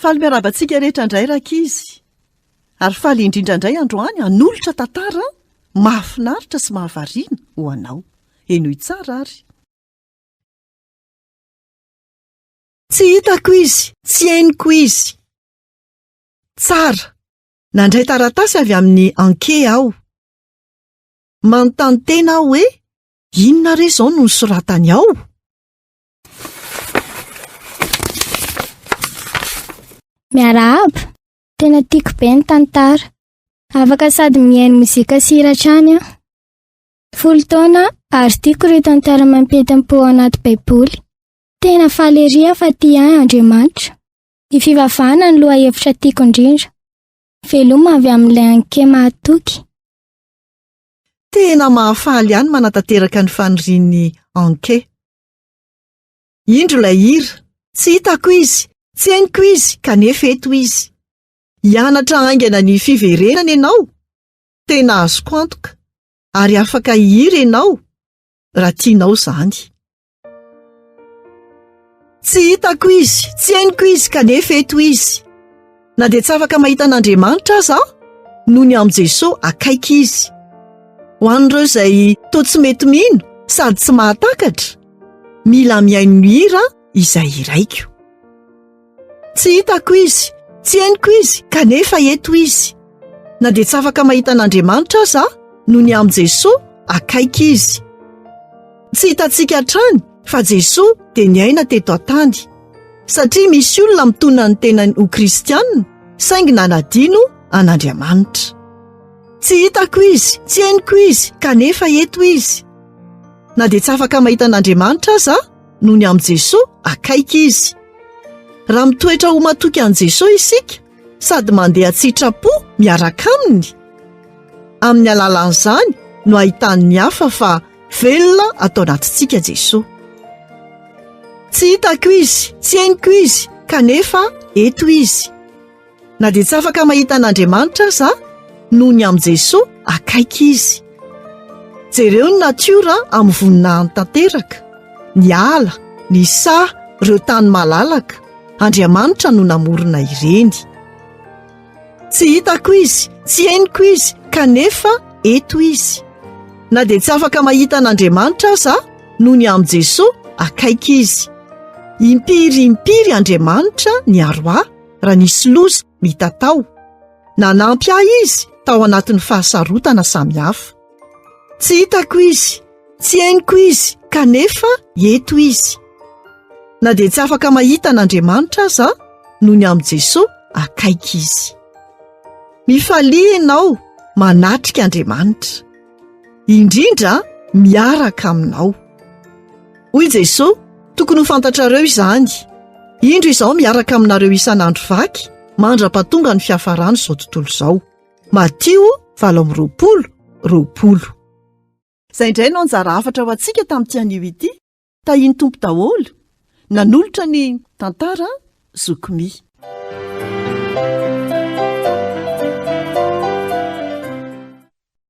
Faly miarabantsika rehetra indray rakizy. Ary faly indrindra indray androany hanolotra tantara mahafinaritra sy mahavariana ho anao. Enoy tsara ary. Tsy hitako izy, tsy henoko izy. Tsara, nandray taratasy avy amin'ny anke aho. Manontany tena aho hoe, inona re izao no nosoratany ao? Miarahaba, tena tiako be ny tantara. Afaka sady mihaino mozika sy hira hatrany aho. 10 taona ary tiako ireo tantara mampiaitam-po ao anaty baiboly. Tena faly ery aho fa tia Andriamanitra. Ny fivavahana ny loha hevitra tiako indrindra. Veloma avy amin'ilay anke mahatoky. Tena mahafaly ihany manatanteraka ny fanirian'ny anke. Indro ilay hira, tsy hitako izy, tsy henoko izy, kanefa eto izy. Hianatra haingana ny fiverenana ianao, tena azoko antoka, ary afaka hihira ianao, raha tianao izany. Tsy hitako izy, tsy henoko izy, kanefa eto izy. Na dia tsy afaka mahita an'Andriamanitra aza aho, noho ny amin'i Jesosy akaiky izy. Ho an'ireo izay toa tsy mety mino, sady tsy mahatakatra, mila mihaino ny hira izay iraiko. Tsy hitako izy, tsy henoko izy, kanefa eto izy. Na dia tsy afaka mahita an'Andriamanitra aza aho, noho ny amin'i Jesosy akaiky izy. Tsy hitantsika hatrany, fa Jesosy dia niaina teto an-tany. Satria misy olona mitondra ny tenany ho kristianina, saingy nanadino an'Andriamanitra. Tsy hitako izy, tsy henoko izy, kanefa eto izy. Na dia tsy afaka mahita an'Andriamanitra aza aho, noho ny amin'i Jesosy akaiky izy. Raha mitoetra ho matoky an'i Jesosy isika, sady mandeha tsitrapo miaraka aminy, amin'ny alalan'izany no ahitany ny hafa fa velona atao anatintsika Jesosy. Tsy hitako izy, tsy henoko izy, kanefa eto izy. Na dia tsy afaka mahita an'Andriamanitra aza aho, noho ny amin'i Jesosy akaiky izy. Jereo ny natiora amin'ny voninahiny tanteraka, ny ala, ny saha, ireo tany malalaka. Andriamanitra no namorona ireny. Tsy hitako izy, tsy henoko izy, kanefa eto izy. Na dia tsy afaka mahita an'Andriamanitra aza aho, noho ny amin'i Jesosy akaiky izy. Impiry Andriamanitra niaro ahy raha nisy loza mitatao. Nanampy ahy izy tao anatin'ny fahasarotana samihafa. Tsy hitako izy, tsy henoko izy, kanefa eto izy. Na dia tsy afaka mahita an'Andriamanitra aza aho, noho ny amin'i Jesosy akaiky izy. Mifalia ianao manatrika Andriamanitra, indrindra miaraka aminao. Hoy Jesosy, tokony ho fantatrareo izany. Indro izao miaraka aminareo isan'andro vaky, mandra-pahatonga ny fiafarany izao tontolo izao. Matio 7:20. Izay indray no anjara hafatra ho antsika tamin'ity anio ity. Tahiny tompo daholo, nanolotra ny tantara zokomy.